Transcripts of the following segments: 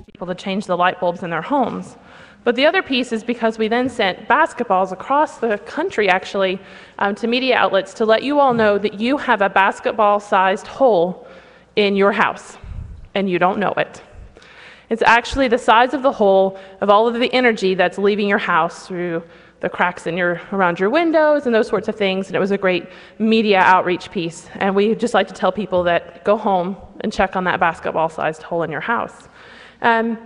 People to change the light bulbs in their homes. But the other piece is because we then sent basketballs across the country, actually, to media outlets to let you all know that you have a basketball-sized hole in your house, and you don't know it. It's actually the size of the hole of all of the energy that's leaving your house through the cracks around your windows and those sorts of things, and it was a great media outreach piece. And we just like to tell people that go home and check on that basketball-sized hole in your house. And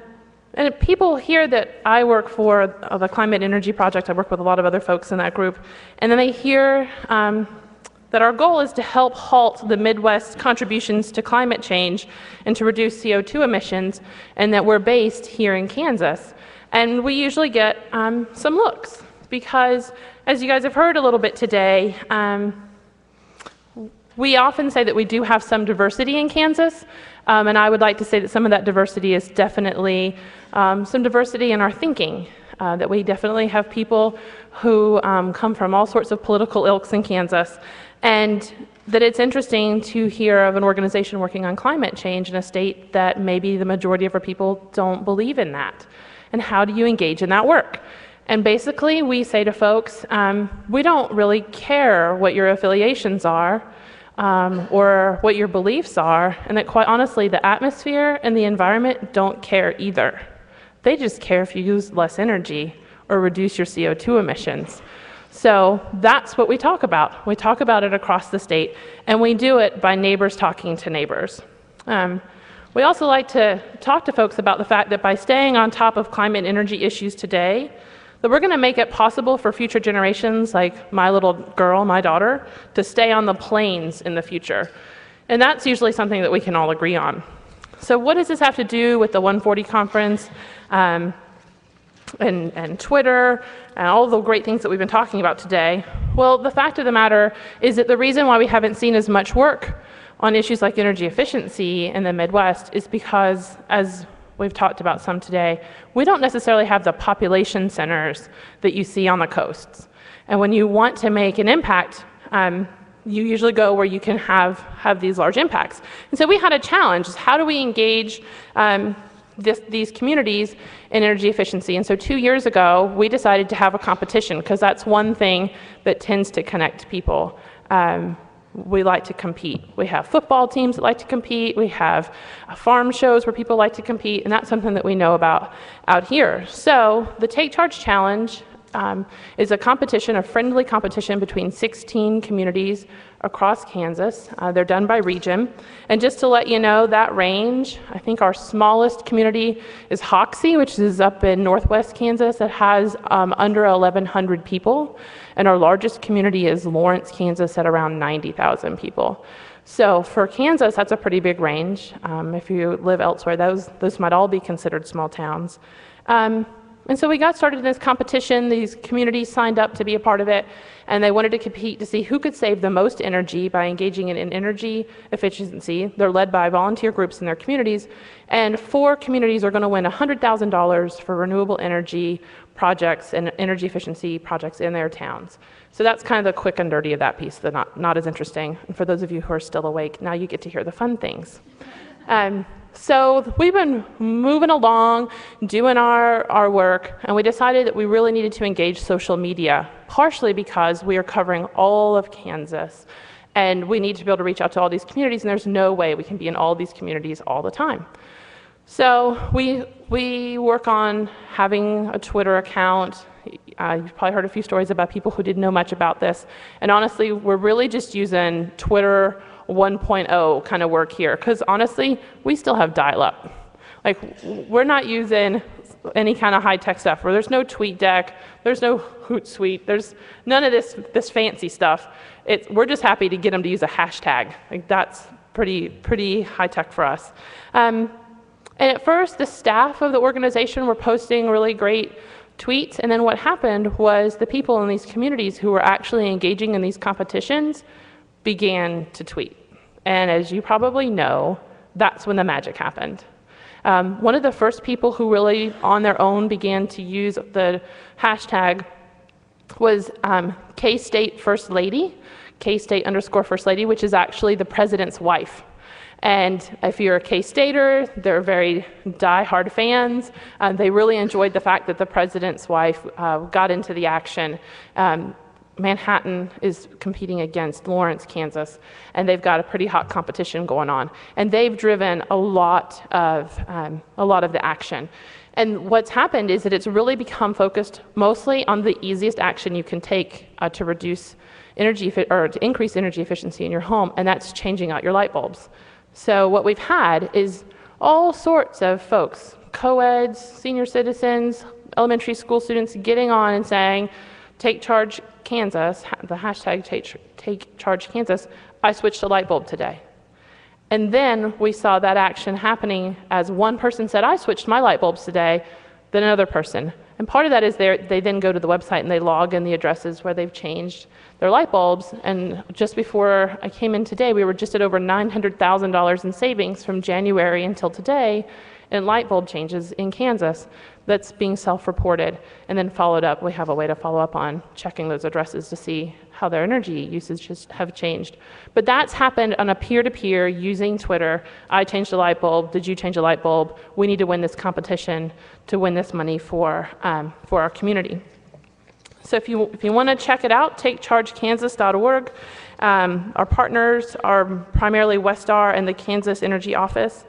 people hear that I work for the Climate Energy Project. I work with a lot of other folks in that group. And then they hear that our goal is to help halt the Midwest's contributions to climate change and to reduce CO2 emissions, and that we're based here in Kansas. And we usually get some looks, because as you guys have heard a little bit today, we often say that we do have some diversity in Kansas, and I would like to say that some of that diversity is definitely some diversity in our thinking, that we definitely have people who come from all sorts of political ilks in Kansas, and that it's interesting to hear of an organization working on climate change in a state that maybe the majority of our people don't believe in that. And how do you engage in that work? And basically, we say to folks, we don't really care what your affiliations are, or what your beliefs are, and that quite honestly, the atmosphere and the environment don't care either. They just care if you use less energy or reduce your CO2 emissions. So that's what we talk about. We talk about it across the state, and we do it by neighbors talking to neighbors. We also like to talk to folks about the fact that by staying on top of climate and energy issues today, that we're going to make it possible for future generations, like my little girl, my daughter, to stay on the plains in the future. And that's usually something that we can all agree on. So what does this have to do with the 140 conference and Twitter and all the great things that we've been talking about today? Well, the fact of the matter is that the reason why we haven't seen as much work on issues like energy efficiency in the Midwest is because, as we've talked about some today, we don't necessarily have the population centers that you see on the coasts. And when you want to make an impact, you usually go where you can have these large impacts. And so we had a challenge, is how do we engage these communities in energy efficiency? And so 2 years ago, we decided to have a competition, because that's one thing that tends to connect people. We like to compete. We have football teams that like to compete. We have farm shows where people like to compete, and that's something that we know about out here. So the Take Charge Challenge is a competition, a friendly competition between 16 communities across Kansas. They're done by region. And just to let you know, that range, I think our smallest community is Hoxie, which is up in northwest Kansas. It has under 1,100 people. And our largest community is Lawrence, Kansas, at around 90,000 people. So for Kansas, that's a pretty big range. If you live elsewhere, those might all be considered small towns. And so we got started in this competition. These communities signed up to be a part of it, and they wanted to compete to see who could save the most energy by engaging in energy efficiency. They're led by volunteer groups in their communities, and 4 communities are going to win $100,000 for renewable energy projects and energy efficiency projects in their towns. So that's kind of the quick and dirty of that piece, not as interesting. And for those of you who are still awake, now you get to hear the fun things. So we've been moving along, doing our work, and we decided that we really needed to engage social media, partially because we are covering all of Kansas, and we need to be able to reach out to all these communities, and there's no way we can be in all these communities all the time. So we work on having a Twitter account. You've probably heard a few stories about people who didn't know much about this, and honestly, we're really just using Twitter 1.0 kind of work here, because honestly, we still have dial-up. Like, we're not using any kind of high-tech stuff where there's no TweetDeck, there's no Hootsuite, there's none of this fancy stuff. We're just happy to get them to use a hashtag. Like, that's pretty high-tech for us. And at first, the staff of the organization were posting really great tweets, and then what happened was the people in these communities who were actually engaging in these competitions began to tweet. And as you probably know, that's when the magic happened. One of the first people who really on their own began to use the hashtag was K-State First Lady, K-State_First Lady, which is actually the president's wife. And if you're a K-Stater, they're very die-hard fans. They really enjoyed the fact that the president's wife got into the action. Manhattan is competing against Lawrence, Kansas, and they've got a pretty hot competition going on. And they've driven a lot of the action. And what's happened is that it's really become focused mostly on the easiest action you can take to reduce to increase energy efficiency in your home, and that's changing out your light bulbs. So what we've had is all sorts of folks, co-eds, senior citizens, elementary school students getting on and saying, "Take charge Kansas," the hashtag take charge Kansas, "I switched a light bulb today." And then we saw that action happening as one person said, "I switched my light bulbs today," then another person. And part of that is they then go to the website and they log in the addresses where they've changed their light bulbs. And just before I came in today, we were just at over $900,000 in savings from January until today in light bulb changes in Kansas. That's being self-reported and then followed up. We have a way to follow up on checking those addresses to see how their energy usages have changed. But that's happened on a peer-to-peer using Twitter. I changed a light bulb. Did you change a light bulb? We need to win this competition to win this money for our community. So if you want to check it out, takechargekansas.org. Our partners are primarily Westar and the Kansas Energy Office.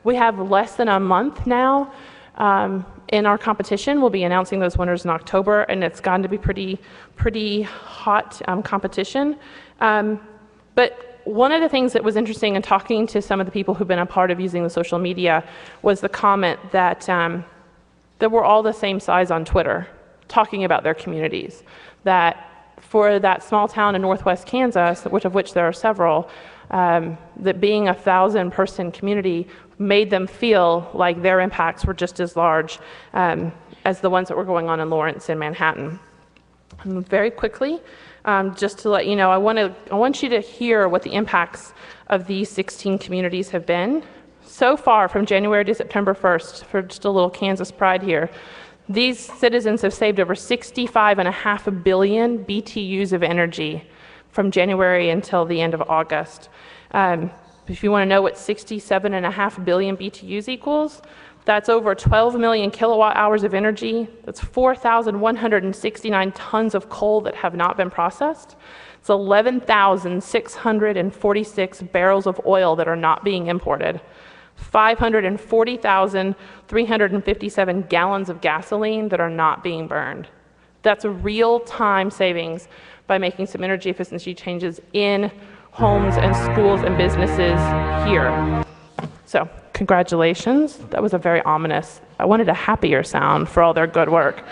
We have less than a month now in our competition. We'll be announcing those winners in October, and it's gotten to be pretty hot competition. But one of the things that was interesting in talking to some of the people who've been a part of using the social media was the comment that we're all the same size on Twitter, talking about their communities. That for that small town in northwest Kansas, of which there are several, that being a 1,000-person community made them feel like their impacts were just as large as the ones that were going on in Lawrence and Manhattan. And very quickly, just to let you know, I want you to hear what the impacts of these 16 communities have been. So far, from January to September 1st, for just a little Kansas pride here, these citizens have saved over 65.5 billion BTUs of energy from January until the end of August. If you want to know what 67.5 billion BTUs equals, that's over 12 million kilowatt hours of energy. That's 4,169 tons of coal that have not been processed. It's 11,646 barrels of oil that are not being imported. 540,357 gallons of gasoline that are not being burned. That's a real-time savings by making some energy efficiency changes in homes and schools and businesses here. So, congratulations. That was a very ominous, I wanted a happier sound for all their good work.